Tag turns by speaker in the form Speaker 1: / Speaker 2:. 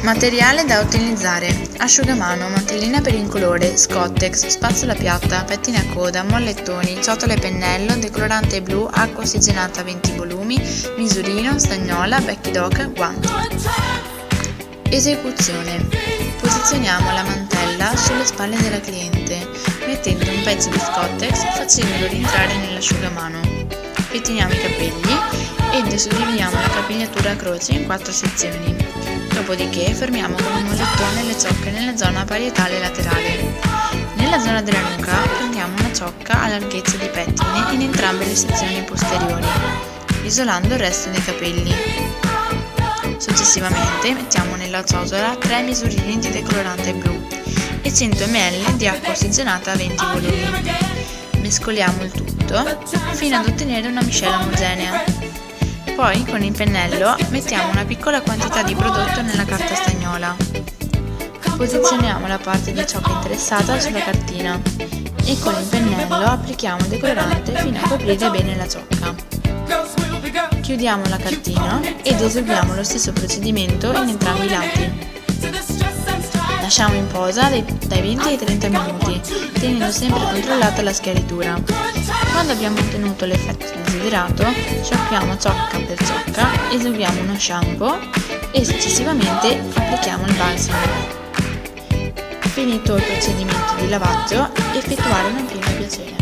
Speaker 1: Materiale da utilizzare: asciugamano, mantellina per incolore, Scottex, spazzola piatta, pettine a coda, mollettoni, ciotola e pennello, decolorante blu, acqua ossigenata 20 volumi, misurino, stagnola, becchi d'oca, guanti. Esecuzione: posizioniamo la mantella sulle spalle della cliente, mettendo un pezzo di Scottex facendolo rientrare nell'asciugamano. Pettiniamo i capelli ed suddividiamo la capigliatura a croce in 4 sezioni. Dopodiché fermiamo con un mollettone le ciocche nella zona parietale laterale. Nella zona della nuca prendiamo una ciocca a larghezza di pettine in entrambe le sezioni posteriori, isolando il resto dei capelli. Successivamente mettiamo nella ciotola 3 misurini di decolorante blu e 100 ml di acqua ossigenata a 20 volumi. Mescoliamo il tutto fino ad ottenere una miscela omogenea. Poi con il pennello mettiamo una piccola quantità di prodotto nella carta stagnola. Posizioniamo la parte di ciocca interessata sulla cartina e con il pennello applichiamo il decolorante fino a coprire bene la ciocca. Chiudiamo la cartina ed eseguiamo lo stesso procedimento in entrambi i lati. Lasciamo in posa dai 20 ai 30 minuti, tenendo sempre controllata la schiaritura. Quando abbiamo ottenuto l'effetto desiderato, sciacquiamo ciocca per ciocca, eseguiamo uno shampoo e successivamente applichiamo il balsamo. Finito il procedimento di lavaggio, effettuare una prima piacere.